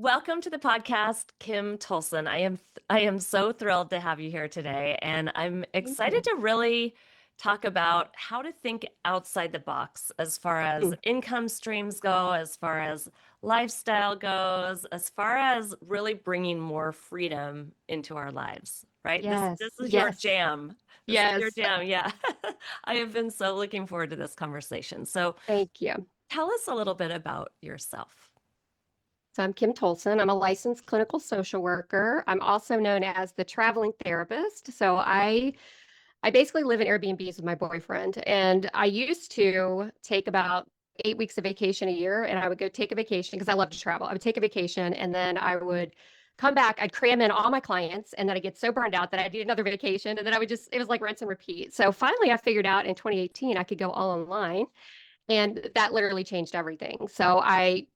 Welcome to the podcast, Kym Tolson. I am so thrilled to have you here today, and I'm Thank excited you. to really talk about how to think outside the box as far as Mm. income streams go, as far as lifestyle goes, as far as really bringing more freedom into our lives, right? This Yes, this is your yes, jam. This is your yes. jam. Yeah. I have been so looking forward to this conversation. So, Thank you. tell us a little bit about yourself. So I'm Kym Tolson. I'm a licensed clinical social worker. I'm also known as the traveling therapist. So I basically live in Airbnbs with my boyfriend, and I used to take about 8 weeks of vacation a year, and I would go take a vacation because I love to travel. I would take a vacation, and then I would come back. I'd cram in all my clients, and then I'd get so burned out that I'd need another vacation, and then it was like rinse and repeat. So finally, I figured out in 2018 I could go all online. And that literally changed everything. So my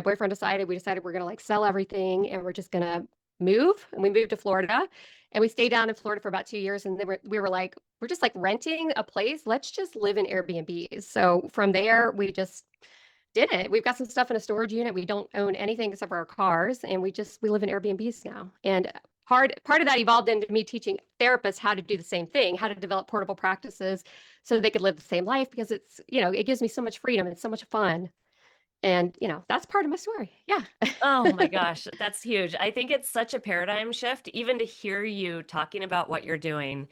boyfriend decided, we decided we're going to like sell everything and we're just going to move. And we moved to Florida and we stayed down in Florida for about 2 years. And then we were like, we're just like renting a place. Let's just live in Airbnbs. So from there, we just did it. We've got some stuff in a storage unit. We don't own anything except for our cars. And we live in Airbnbs now. And part of that evolved into me teaching therapists how to do the same thing, how to develop portable practices so they could live the same life because it gives me so much freedom. It's so much fun. And, that's part of my story. Yeah. Oh my gosh, that's huge. I think it's such a paradigm shift, even to hear you talking about what you're doing.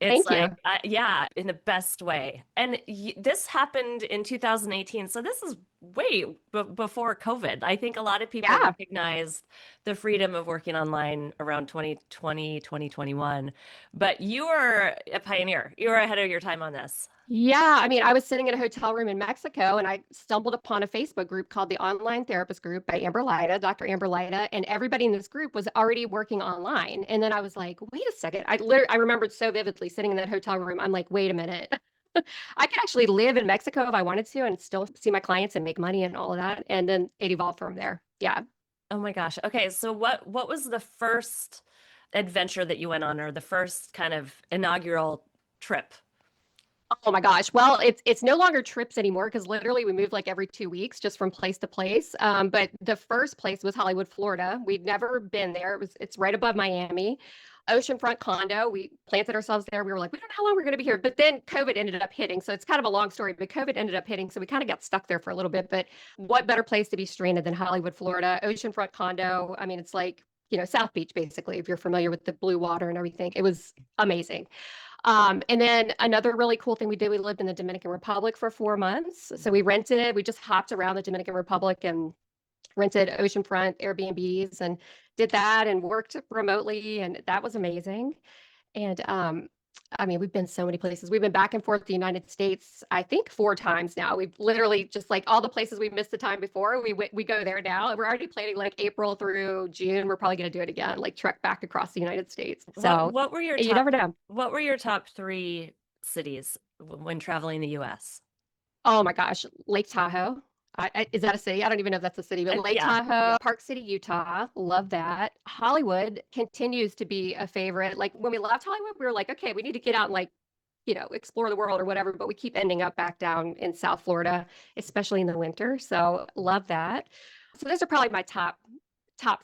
It's Thank like, you. yeah, in the best way. And this happened in 2018. So this is way before COVID. I think a lot of people Yeah. recognized the freedom of working online around 2020, 2021. But you were a pioneer. You were ahead of your time on this. Yeah, I mean, I was sitting in a hotel room in Mexico and I stumbled upon a Facebook group called the Online Therapist Group by Amber Lida, Dr. Amber Lida, and everybody in this group was already working online. And then I was like, wait a second. I remembered so vividly sitting in that hotel room. I'm like, wait a minute. I could actually live in Mexico if I wanted to and still see my clients and make money and all of that. And then it evolved from there. Yeah. Oh my gosh. Okay, so what was the first adventure that you went on, or the first kind of inaugural trip? Oh my gosh. Well, it's no longer trips anymore because literally we moved like every 2 weeks just from place to place. But the first place was Hollywood, Florida. We'd never been there. It's right above Miami. Oceanfront condo. We planted ourselves there. We were like, we don't know how long we're going to be here. But then COVID ended up hitting. So it's kind of a long story, but COVID ended up hitting. So we kind of got stuck there for a little bit. But what better place to be stranded than Hollywood, Florida? Oceanfront condo. I mean, it's like, South Beach, basically, if you're familiar with the blue water and everything. It was amazing. And then another really cool thing we did, we lived in the Dominican Republic for 4 months. So we just hopped around the Dominican Republic and rented oceanfront Airbnbs and did that and worked remotely. And that was amazing. And I mean, we've been so many places. We've been back and forth to the United States, I think 4 times now. We've literally just like all the places we missed the time before, we go there now. We're already planning like April through June. We're probably going to do it again, like trek back across the United States. What So what were your you top never know. what were your top three cities when traveling the US? Oh my gosh, Lake Tahoe. Is that a city? I don't even know if that's a city, but Lake Yeah, Tahoe, Park City, Utah. Love that. Hollywood continues to be a favorite. Like when we left Hollywood, we were like, okay, we need to get out and like, explore the world or whatever, but we keep ending up back down in South Florida, especially in the winter. So love that. So those are probably my top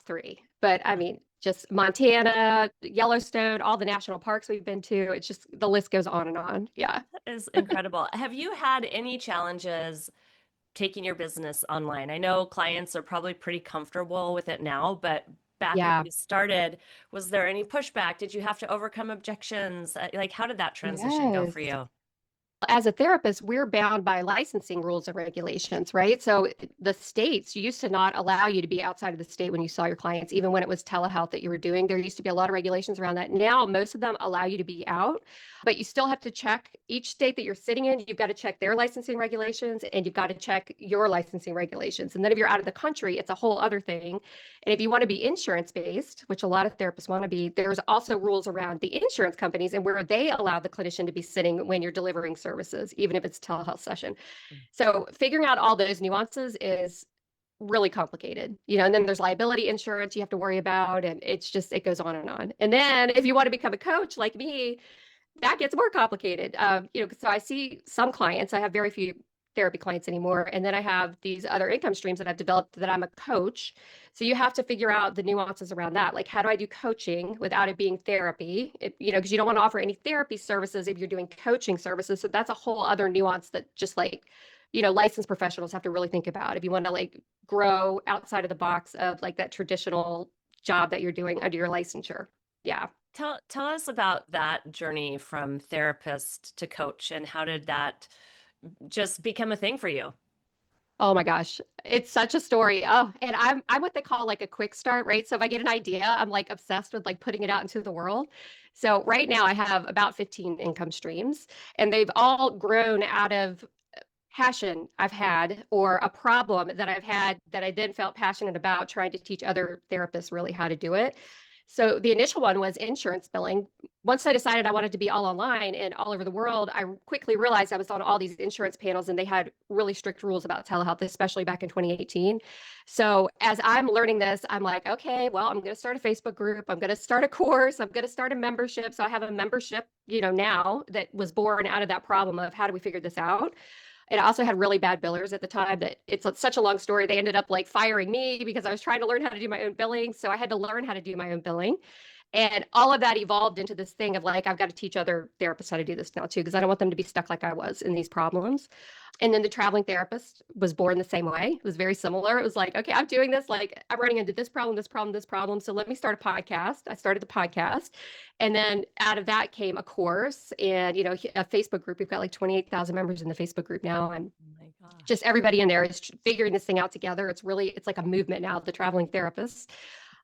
three. But I mean, just Montana, Yellowstone, all the national parks we've been to. It's just the list goes on and on. Yeah. that is incredible. Have you had any challenges taking your business online? I know clients are probably pretty comfortable with it now, but back when Yeah. you started, was there any pushback? Did you have to overcome objections? Like, how did that transition go Yes. for you? As a therapist, we're bound by licensing rules and regulations, right? So the states used to not allow you to be outside of the state when you saw your clients, even when it was telehealth that you were doing. There used to be a lot of regulations around that. Now, most of them allow you to be out, but you still have to check each state that you're sitting in. You've got to check their licensing regulations and you've got to check your licensing regulations. And then if you're out of the country, it's a whole other thing. And if you want to be insurance based, which a lot of therapists want to be, there's also rules around the insurance companies and where they allow the clinician to be sitting when you're delivering services, even if it's a telehealth session. So figuring out all those nuances is really complicated, and then there's liability insurance you have to worry about, and it goes on and on. And then if you want to become a coach like me, that gets more complicated. So I see some clients, I have very few therapy clients anymore. And then I have these other income streams that I've developed that I'm a coach. So you have to figure out the nuances around that. Like, how do I do coaching without it being therapy? Because you don't want to offer any therapy services if you're doing coaching services. So that's a whole other nuance that just like, licensed professionals have to really think about if you want to like grow outside of the box of like that traditional job that you're doing under your licensure. Yeah. Tell us about that journey from therapist to coach, and how did that just become a thing for you? Oh my gosh, it's such a story. Oh, and I'm what they call like a quick start, right? So if I get an idea, I'm like obsessed with like putting it out into the world. So right now I have about 15 income streams, and they've all grown out of passion I've had or a problem that I've had that I then felt passionate about trying to teach other therapists really how to do it. So the initial one was insurance billing. Once I decided I wanted to be all online and all over the world, I quickly realized I was on all these insurance panels and they had really strict rules about telehealth, especially back in 2018. So as I'm learning this, I'm like, okay, well, I'm going to start a Facebook group. I'm going to start a course. I'm going to start a membership. So I have a membership, now that was born out of that problem of how do we figure this out? And I also had really bad billers at the time that it's such a long story. They ended up like firing me because I was trying to learn how to do my own billing. So I had to learn how to do my own billing. And all of that evolved into this thing of like, I've got to teach other therapists how to do this now too, because I don't want them to be stuck like I was in these problems. And then the traveling therapist was born the same way. It was very similar. It was like, okay, I'm doing this. Like, I'm running into this problem, this problem, this problem. So let me start a podcast. I started the podcast. And then out of that came a course and, a Facebook group. We've got like 28,000 members in the Facebook group now. And Oh my gosh. just everybody in there is figuring this thing out together. It's like a movement now, the traveling therapists.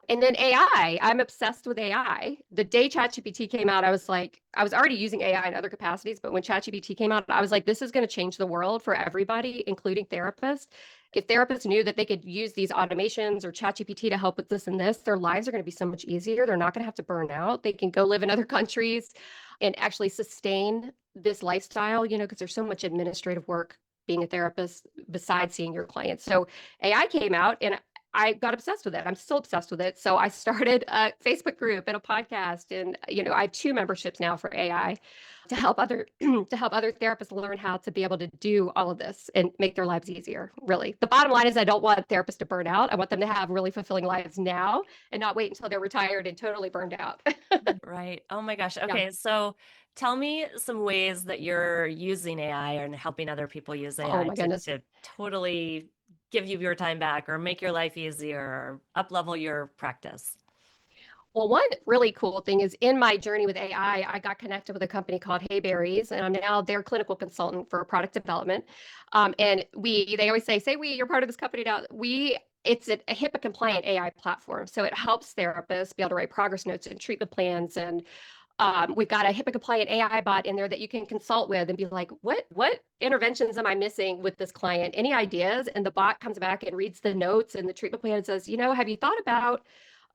And then AI, I'm obsessed with AI. The day ChatGPT came out, I was like, I was already using AI in other capacities, but when ChatGPT came out, I was like, this is going to change the world for everybody, including therapists. If therapists knew that they could use these automations or ChatGPT to help with this and this, their lives are going to be so much easier. They're not going to have to burn out. They can go live in other countries and actually sustain this lifestyle, because there's so much administrative work being a therapist besides seeing your clients. So AI came out and I got obsessed with it. I'm still obsessed with it. So I started a Facebook group and a podcast, and I have 2 memberships now for AI to help other to help other therapists learn how to be able to do all of this and make their lives easier. Really, the bottom line is I don't want therapists to burn out. I want them to have really fulfilling lives now and not wait until they're retired and totally burned out. Right. Oh my gosh. Yeah. Okay. So tell me some ways that you're using AI and helping other people use Oh AI my to, goodness. to totally give you your time back or make your life easier or up level your practice. Well, one really cool thing is in my journey with AI, I got connected with a company called Hayberries, and I'm now their clinical consultant for product development. And they always say we, you're part of this company now. It's a HIPAA compliant AI platform. So it helps therapists be able to write progress notes and treatment plans. And we've got a HIPAA compliant AI bot in there that you can consult with and be like, what interventions am I missing with this client? Any ideas? And the bot comes back and reads the notes and the treatment plan and says, have you thought about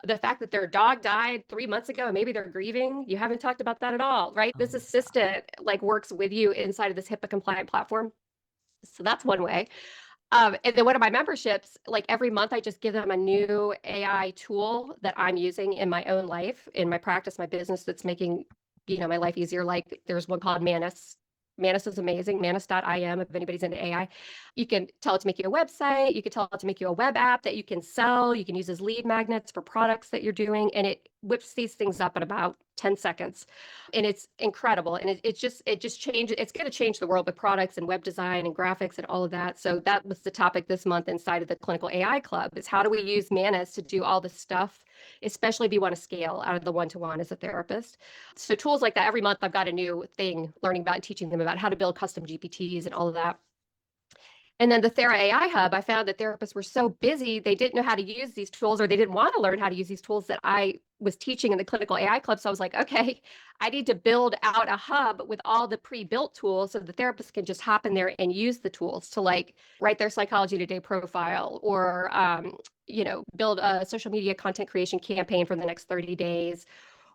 the fact that their dog died 3 months ago and maybe they're grieving? You haven't talked about that at all, right? Oh This my gosh. assistant like works with you inside of this HIPAA compliant platform. So that's one way. And then one of my memberships, like every month, I just give them a new AI tool that I'm using in my own life, in my practice, my business that's making, my life easier. Like there's one called Manus. Manus is amazing. Manus.im, if anybody's into AI. You can tell it to make you a website. You can tell it to make you a web app that you can sell. You can use as lead magnets for products that you're doing. And it whips these things up in about 10 seconds. And it's incredible. And it just changes. It's going to change the world with products and web design and graphics and all of that. So that was the topic this month inside of the Clinical AI Club is how do we use Manus to do all this stuff, especially if you want to scale out of the one-to-one as a therapist. So tools like that, every month I've got a new thing learning about and teaching them about how to build custom GPTs and all of that. And then the Thera AI Hub, I found that therapists were so busy, they didn't know how to use these tools or they didn't want to learn how to use these tools that I was teaching in the Clinical AI Club. So I was like, okay, I need to build out a hub with all the pre-built tools so the therapists can just hop in there and use the tools to like write their Psychology Today profile or, build a social media content creation campaign for the next 30 days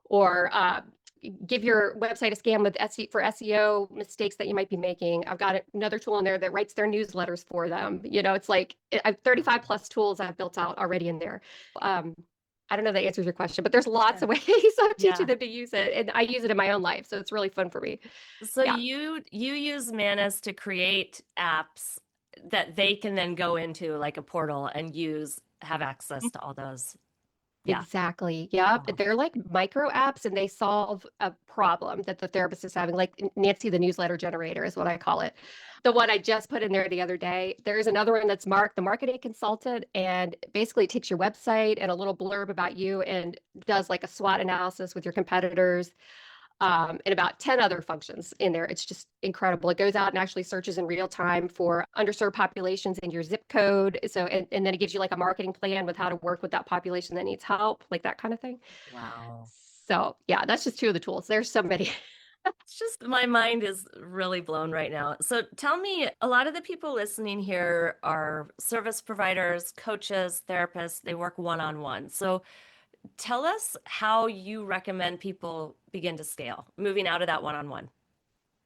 or give your website a scan with for SEO mistakes that you might be making. I've got another tool in there that writes their newsletters for them. It's like I have 35 plus tools I've built out already in there. I don't know if that answers your question, but there's lots Yeah. of ways of teaching Yeah. them to use it. And I use it in my own life. So it's really fun for me. So Yeah. you use Manus to create apps that they can then go into like a portal and use, have access to all those. Yeah. Exactly. Yep. Wow. They're like micro apps and they solve a problem that the therapist is having. Like Nancy, the newsletter generator is what I call it. The one I just put in there the other day. There's another one that's Mark, the marketing consultant, and basically takes your website and a little blurb about you and does like a SWOT analysis with your competitors, and about 10 other functions in there. It's just incredible. It goes out and actually searches in real time for underserved populations in your zip code. So, and then it gives you like a marketing plan with how to work with that population that needs help, like that kind of thing. Wow. So, yeah, that's just two of the tools. There's so many. It's just my mind is really blown right now. So tell me, a lot of the people listening here are service providers, coaches, therapists, they work one-on-one. So tell us how you recommend people begin to scale, moving out of that one-on-one.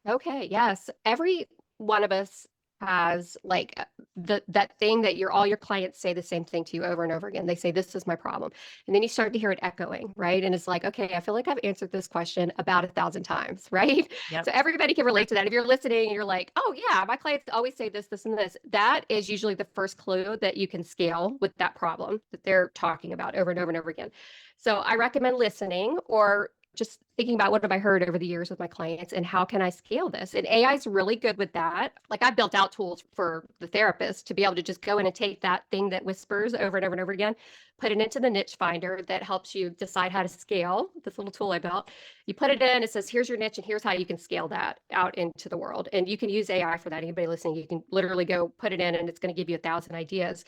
Okay, yes. Every one of us has like that thing that all your clients say the same thing to you over and over again. They say, "This is my problem." And then you start to hear it echoing, right? And it's like, okay, I feel like I've answered this question about 1,000 times, right? Yep. So everybody can relate to that. If you're listening and you're like, "Oh yeah, my clients always say this, this, and this," that is usually the first clue that you can scale with that problem that they're talking about over and over and over again. So I recommend listening or just thinking about what have I heard over the years with my clients and how can I scale this? And AI is really good with that. Like I've built out tools for the therapist to be able to just go in and take that thing that whispers over and over and over again, put it into the niche finder that helps you decide how to scale. This little tool I built. You put it in, it says, here's your niche and here's how you can scale that out into the world. And you can use AI for that. Anybody listening, you can literally go put it in and it's going to give you 1,000 ideas.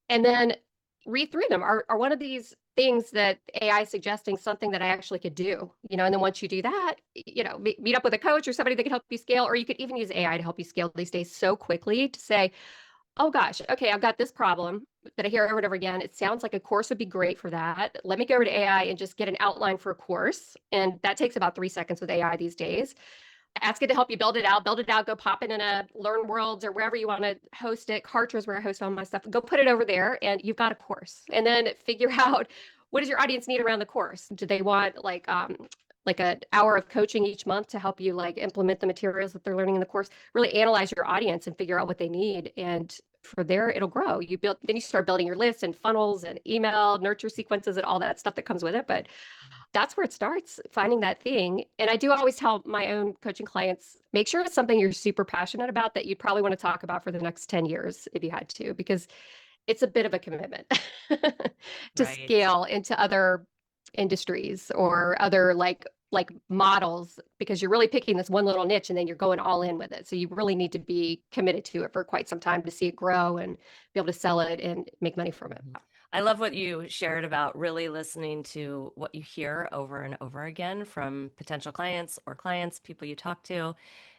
And then read through them. Are one of these things that AI is suggesting something that I actually could do? And then once you do that, meet up with a coach or somebody that can help you scale, or you could even use AI to help you scale these days so quickly to say, oh gosh, okay, I've got this problem that I hear over and over again. It sounds like a course would be great for that. Let me go over to AI and just get an outline for a course. And that takes about 3 seconds with AI these days. Ask it to help you build it out, go pop it in a Learn Worlds or wherever you want to host it. Kartra is where I host all my stuff. Go put it over there and you've got a course. And then figure out what does your audience need around the course? Do they want like an hour of coaching each month to help you like implement the materials that they're learning in the course? Really analyze your audience and figure out what they need. And for there, it'll grow. Then you start building your lists and funnels and email nurture sequences and all that stuff that comes with it. But that's where it starts, finding that thing. And I do always tell my own coaching clients, make sure it's something you're super passionate about that you'd probably want to talk about for the next 10 years if you had to, because it's a bit of a commitment to Right. scale into other industries or other like models, because you're really picking this one little niche and then you're going all in with it. So you really need to be committed to it for quite some time to see it grow and be able to sell it and make money from it. Mhm. I love what you shared about really listening to what you hear over and over again from potential clients or clients, people you talk to,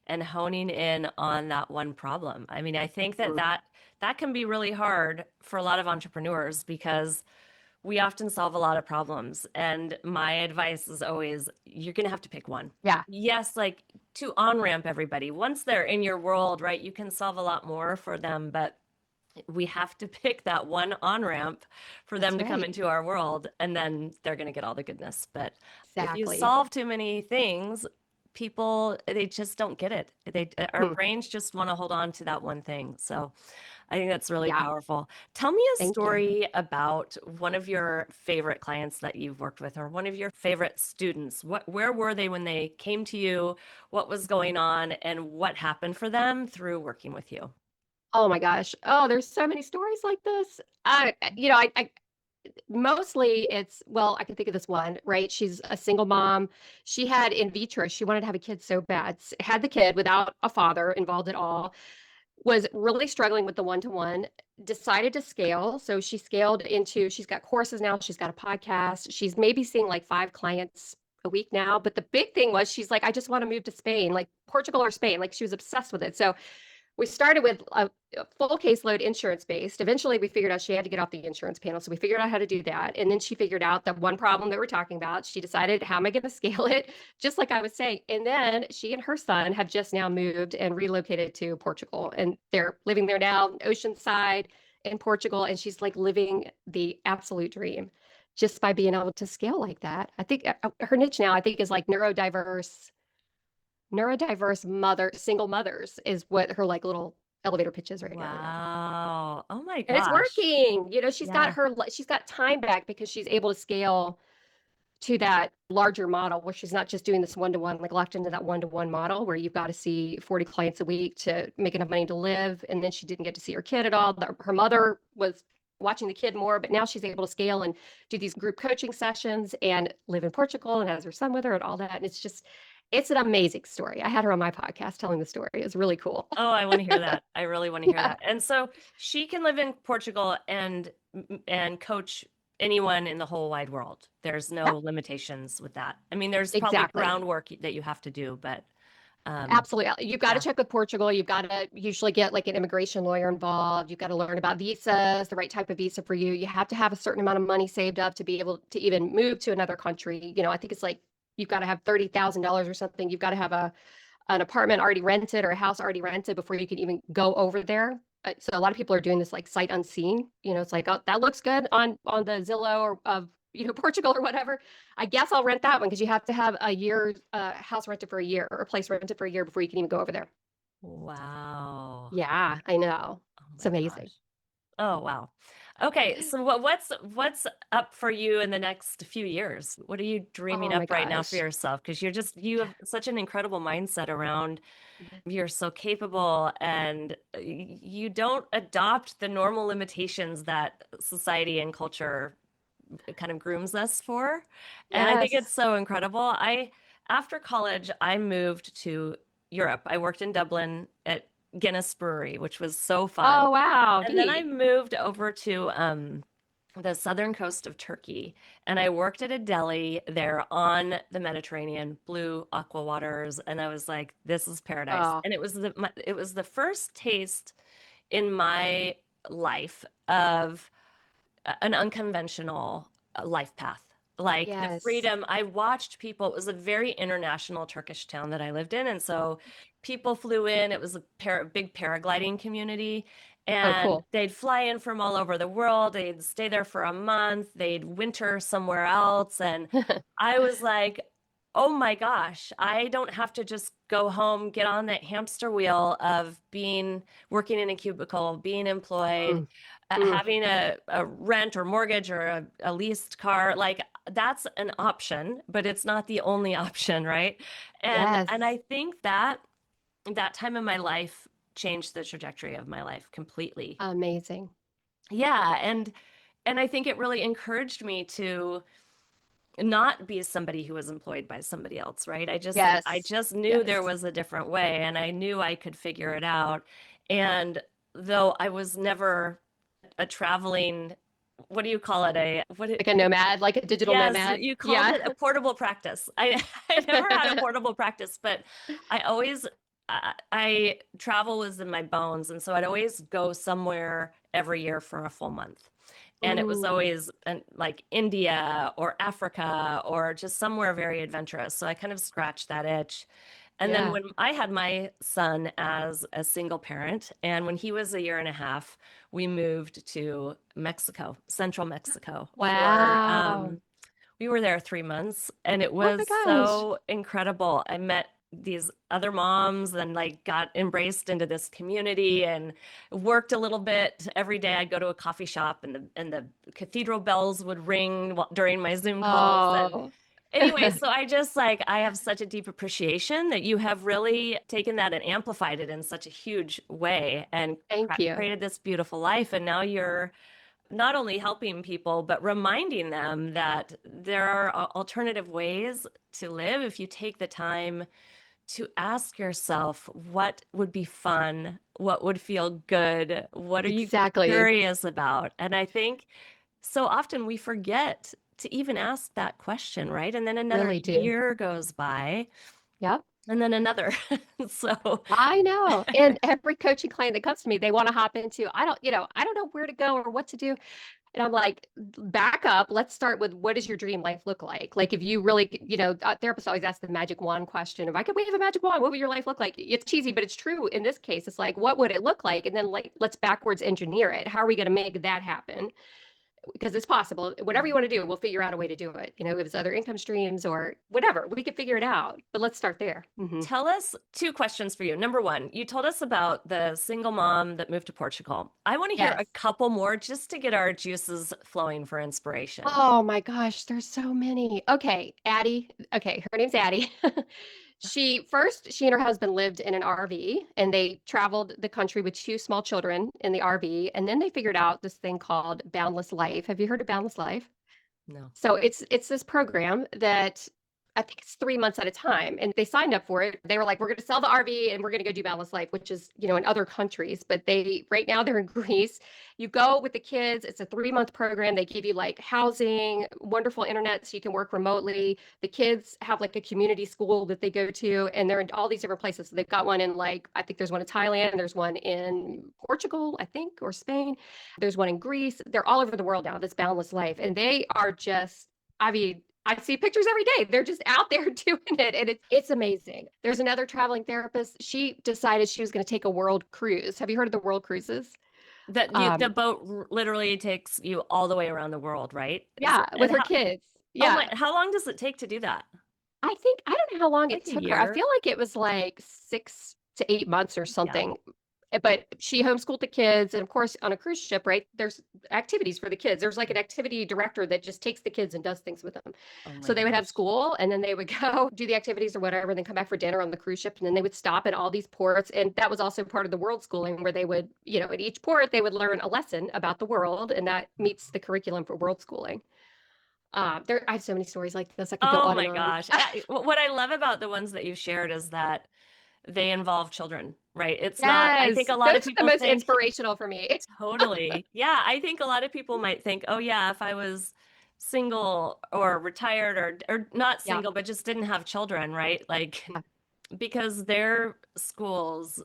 and honing in on that one problem. I mean, I think that Mm. that can be really hard for a lot of entrepreneurs because we often solve a lot of problems. And my advice is always, you're going to have to pick one. Yeah, Yes, like to on-ramp everybody. Once they're in your world, right, you can solve a lot more for them, but we have to pick that one on ramp for them that's to come right. into our world, and then they're going to get all the goodness. But if you Exactly. solve too many things, people, they just don't get it. Our Hmm. brains just want to hold on to that one thing. So I think that's really Yeah, powerful. Tell me a thank you. story about one of your favorite clients that you've worked with, or one of your favorite students. Where were they when they came to you? What was going on, and what happened for them through working with you? Oh my gosh. Oh, there's so many stories like this. I mostly it's, well, I can think of this one, right? She's a single mom. She had in vitro. She wanted to have a kid so bad. Had the kid without a father involved at all. Was really struggling with the one-to-one. Decided to scale. So she scaled into, she's got courses now. She's got a podcast. She's maybe seeing like 5 clients a week now. But the big thing was she's like, I just want to move to Spain, like Portugal or Spain. Like she was obsessed with it. So we started with a full caseload insurance based. Eventually, we figured out she had to get off the insurance panel. So we figured out how to do that. And then she figured out that one problem that we're talking about. She decided, how am I going to scale it? Just like I was saying. And then she and her son have just now moved and relocated to Portugal. And they're living there now, oceanside in Portugal. And she's like living the absolute dream. just by being able to scale like that. I think her niche now, I think, is like neurodiverse single mothers is what her like little elevator pitch is right now. Yeah. Wow. Oh my And it's gosh. working. Yeah. She's got time back because she's able to scale to that larger model where she's not just doing this one-to-one, like locked into that one-to-one model where you've got to see 40 clients a week to make enough money to live. And then she didn't get to see her kid at all. Her mother was watching the kid more, but now she's able to scale and do these group coaching sessions and live in Portugal and has her son with her and all that. And it's an amazing story. I had her on my podcast telling the story. It's really cool. Oh, I want to hear that. I really want to hear Yeah, that. And so she can live in Portugal and coach anyone in the whole wide world. There's yeah, no limitations with that. I mean, there's probably exactly. groundwork that you have to do, but um Absolutely. You've got to yeah. check with Portugal. You've got to usually get like an immigration lawyer involved. You've got to learn about visas, the right type of visa for you. You have to have a certain amount of money saved up to be able to even move to another country. I think it's like you've got to have $30,000 or something. You've got to have an apartment already rented or a house already rented before you can even go over there. So a lot of people are doing this like sight unseen. It's like, oh, that looks good on the Zillow or of Portugal or whatever. I guess I'll rent that one because you have to have a year house rented for a year or a place rented for a year before you can even go over there. Wow. Yeah, I know. Oh It's my amazing. gosh. Oh wow. Okay, so what's up for you in the next few years? What are you dreaming Oh my up right now for gosh. yourself? Because you have such an incredible mindset around you're so capable and you don't adopt the normal limitations that society and culture kind of grooms us for. And I think it's Yes. so incredible. After college, I moved to Europe. I worked in Dublin at Guinness Brewery, which was so fun. Oh wow, And then I neat. moved over to the southern coast of Turkey, and I worked at a deli there on the Mediterranean, blue aqua waters, and I was like, "This is paradise." Oh, And it was the first taste in my life of an unconventional life path. Like the yes. freedom, I watched people, it was a very international Turkish town that I lived in. And so people flew in, it was a big paragliding community. Oh, And cool. they'd fly in from all over the world. They'd stay there for a month. They'd winter somewhere else. And I was like, oh my gosh, I don't have to just go home, get on that hamster wheel of working in a cubicle, being employed, Mm, mm, having a rent or mortgage or a leased car. Like that's an option, but it's not the only option, right? And yes. I think that time in my life changed the trajectory of my life completely. Amazing. Yeah, and I think it really encouraged me to not be somebody who was employed by somebody else, right? I Yes. just knew there Yes. was a different way and I knew I could figure it out. And though I was never a traveling, what do you call it? Like a nomad, like a digital Yes, nomad. you called Yeah. it a portable practice. I never had a portable practice, but I always I travel was in my bones, and so I'd always go somewhere every year for a full month. And it was Ooh, always like India or Africa or just somewhere very adventurous. So I kind of scratched that itch. And then yeah. when I had my son as a single parent, and when he was a year and a half, we moved to Mexico, central Mexico, for Wow. we were there 3 months, and it Oh my was gosh. so incredible. I met these other moms and like got embraced into this community and worked a little bit every day. I'd go to a coffee shop and the cathedral bells would ring during my Zoom calls. And Oh, anyway, so I just like I have such a deep appreciation that you have really taken that and amplified it in such a huge way and thank you. created this beautiful life. And now you're not only helping people, but reminding them that there are alternative ways to live if you take the time to ask yourself what would be fun, what would feel good, what are you Exactly. curious about? And I think so often we forget to even ask that question, right? And then another Really do. year goes by, Yep. and then another. So, I know. And every coaching client that comes to me, they want to hop into, I don't know where to go or what to do. And I'm like, back up. Let's start with what does your dream life look like? Like, if you really, therapists always ask the magic wand question. If I could wave a magic wand, what would your life look like? It's cheesy, but it's true. In this case, it's like, what would it look like? And then, like, let's backwards engineer it. How are we going to make that happen? because it's possible. Whatever you want to do, we'll figure out a way to do it. If it's other income streams or whatever, we can figure it out. But let's start there. Tell us two questions for you. Number one, you told us about the single mom that moved to Portugal. I want to hear Yes. a couple more just to get our juices flowing for inspiration. Oh my gosh, there's so many. Okay, Addie. Okay, her name's Addie. She and her husband lived in an RV and they traveled the country with two small children in the RV. And then they figured out this thing called Boundless Life. Have you heard of Boundless Life? No. So it's this program that I think it's 3 months at a time, and they signed up for it. They were like, "We're going to sell the RV and we're going to go do Boundless Life," which is in other countries. But they right now they're in Greece. You go with the kids. It's a 3 month program. They give you like housing, wonderful internet, so you can work remotely. The kids have like a community school that they go to, and they're in all these different places. So they've got one in like I think there's one in Thailand, there's one in Portugal, I think, or Spain. There's one in Greece. They're all over the world now, this Boundless Life. And they are just, I mean, I see pictures every day. They're just out there doing it. And it's amazing. There's another traveling therapist. She decided she was going to take a world cruise. Have you heard of the world cruises? The boat literally takes you all the way around the world, right? Yeah, with And her how, kids. oh Yeah. my, how long does it take to do that? I don't know how long it Like a took her. I year? feel like it was like 6 to 8 months or Yeah. something. But she homeschooled the kids. And of course, on a cruise ship, right, there's activities for the kids. There's like an activity director that just takes the kids and does things with them. Oh my So they would have gosh. school and then they would go do the activities or whatever, and then come back for dinner on the cruise ship. And then they would stop at all these ports. And that was also part of the world schooling where they would, at each port, they would learn a lesson about the world. And that meets the curriculum for world schooling. I have so many stories like this. I could go Oh on and my on. gosh. What I love about the ones that you've shared is that they involve children, right? It's not, I think Yes, a lot of those are the people most think inspirational for me. totally. Yeah, I think a lot of people might think, oh yeah, if I was single or retired or not Yeah, single but just didn't have children, right? Like yeah, because their schools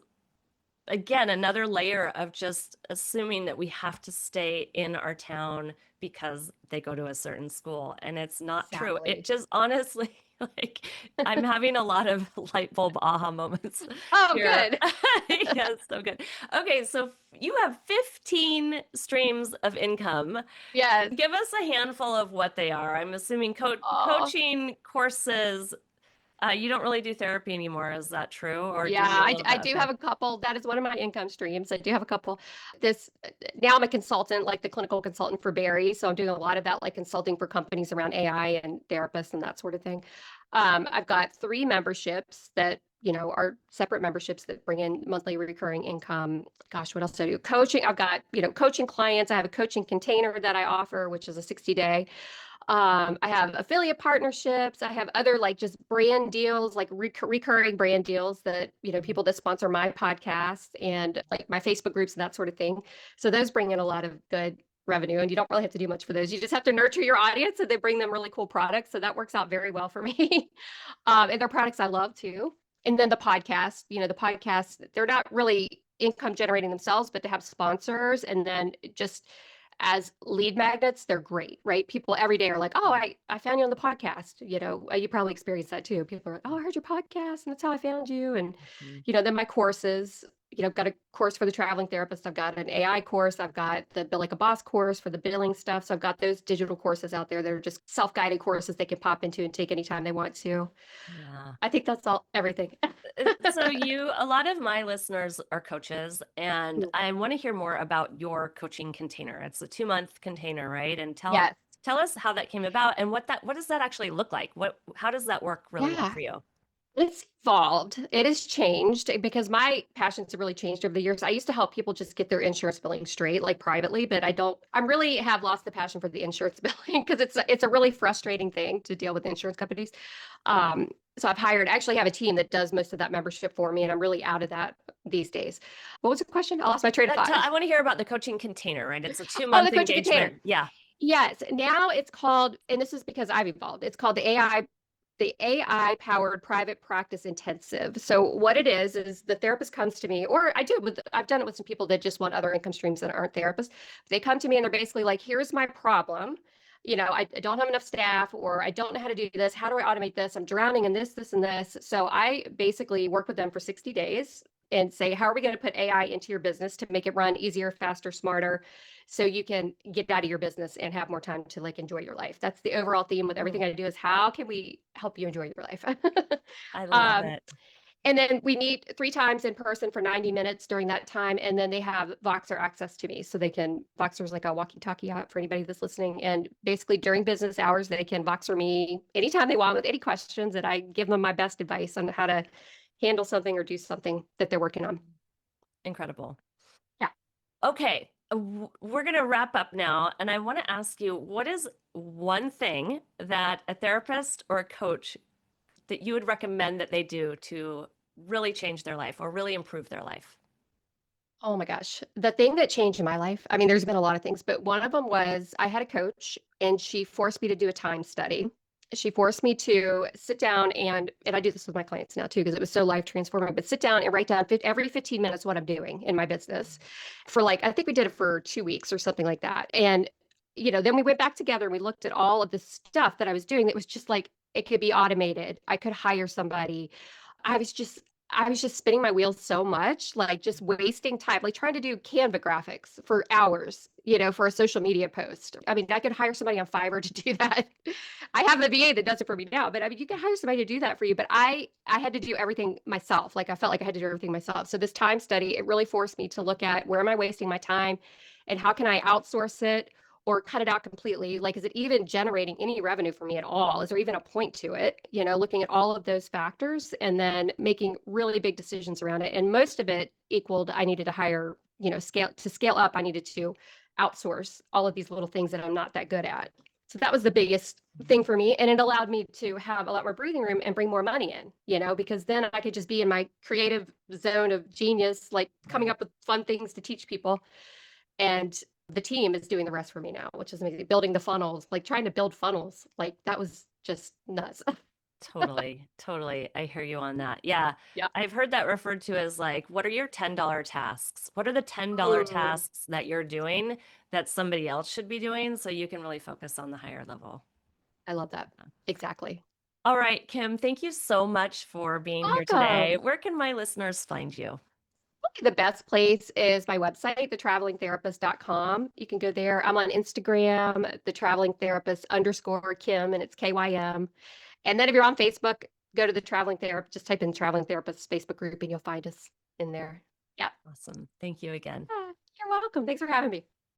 again, another layer of just assuming that we have to stay in our town because they go to a certain school. And it's not true. It sadly. just honestly, like, I'm having a lot of light bulb aha moments Oh, here. good. Yes, so good. Okay, so you have 15 streams of income. Yes. Give us a handful of what they are. I'm assuming Oh, coaching courses. You don't really do therapy anymore. Is that true? Or do yeah. you do a I, little I bit of do have therapy? a couple. That is one of my income streams. I do have a couple. This Now I'm a consultant, like the clinical consultant for Barry. So I'm doing a lot of that, like consulting for companies around AI and therapists and that sort of thing. I've got 3 memberships that are separate memberships that bring in monthly recurring income. Gosh, what else do I do? Coaching. I've got coaching clients. I have a coaching container that I offer, which is a 60-day. I have affiliate partnerships. I have other like just brand deals, like recurring brand deals that, people that sponsor my podcast and like my Facebook groups and that sort of thing. So those bring in a lot of good revenue, and you don't really have to do much for those. You just have to nurture your audience and they bring them really cool products. So that works out very well for me. And they're products I love too. And then the podcasts, they're not really income generating themselves, but to have sponsors and then just as lead magnets, they're great, right? People every day are like, "Oh, I found you on the podcast." You probably experienced that too. People are like, "Oh, I heard your podcast, and that's how I found you." And Mhm. then my courses. I've got a course for the traveling therapist. I've got an AI course. I've got the Bill Like a Boss course for the billing stuff. So I've got those digital courses out there that are just self-guided courses they can pop into and take anytime they want to. Yeah. I think that's all, everything. So a lot of my listeners are coaches, and Mm. I want to hear more about your coaching container. It's a 2 month container, right? And Yes. tell us how that came about and what does that actually look like? How does that work really well Yeah. for you? It's evolved. It has changed because my passions have really changed over the years. I used to help people just get their insurance billing straight, like privately, but I really have lost the passion for the insurance billing because it's a really frustrating thing to deal with insurance companies. So actually have a team that does most of that membership for me, and I'm really out of that these days. What was the question? I lost my train of thought. I want to hear about the coaching container, right? It's a two Oh, the month coaching container. engagement. Yeah. Yes, now it's called, and this is because I've evolved. It's called the AI powered private practice intensive. So what it is the therapist comes to me, or I've done it with some people that just want other income streams that aren't therapists. They come to me and they're basically like, here's my problem. I don't have enough staff, or I don't know how to do this. How do I automate this? I'm drowning in this, this, and this. So I basically work with them for 60 days and say, how are we going to put AI into your business to make it run easier, faster, smarter, so you can get out of your business and have more time to like enjoy your life. That's the overall theme with Mm, everything I do, is how can we help you enjoy your life? I love um, it. and then we meet 3 times in person for 90 minutes during that time. And then they have Voxer access to me. So they can, Voxer is like a walkie talkie app for anybody that's listening. And basically during business hours, they can Voxer me anytime they want with any questions. And I give them my best advice on how to handle something or do something that they're working on. Incredible. Yeah. Okay, we're going to wrap up now. And I want to ask you, what is one thing that a therapist or a coach that you would recommend that they do to really change their life or really improve their life? Oh my gosh. The thing that changed my life, I mean, there's been a lot of things, but one of them was I had a coach and she forced me to do a time study. She forced me to sit down and I do this with my clients now too, because it was so life transforming, but sit down and write down every 15 minutes what I'm doing in my business for like, I think we did it for 2 weeks or something like that. And, then we went back together and we looked at all of the stuff that I was doing that was just like, it could be automated. I could hire somebody. I was just I was just spinning my wheels so much, like just wasting time, like trying to do Canva graphics for hours, for a social media post. I mean, I could hire somebody on Fiverr to do that. I have a VA that does it for me now, but I mean, you can hire somebody to do that for you. But I had to do everything myself. Like I felt like I had to do everything myself. So this time study, it really forced me to look at where am I wasting my time and how can I outsource it or cut it out completely? Like, is it even generating any revenue for me at all? Is there even a point to it? Looking at all of those factors and then making really big decisions around it. And most of it equaled I needed to hire, scale up, I needed to outsource all of these little things that I'm not that good at. So that was the biggest thing for me. And it allowed me to have a lot more breathing room and bring more money in, because then I could just be in my creative zone of genius, like coming Right. up with fun things to teach people. And the team is doing the rest for me now, which is amazing. Building the funnels, like trying to build funnels, like that was just nuts. Totally, totally. I hear you on that. Yeah. Yeah. I've heard that referred to as like, what are your $10 tasks? What are the $10 Mm, tasks that you're doing that somebody else should be doing so you can really focus on the higher level? I love that. Exactly. All right, Kym, thank you so much for being here today. Welcome. Where can my listeners find you? The best place is my website, thetravelingtherapist.com. You can go there. I'm on Instagram, the traveling therapist _ Kym, and it's KYM. And then if you're on Facebook, go to the traveling therapist, just type in traveling therapist Facebook group and you'll find us in there. Yeah. Awesome. Thank you again. You're welcome. Thanks for having me.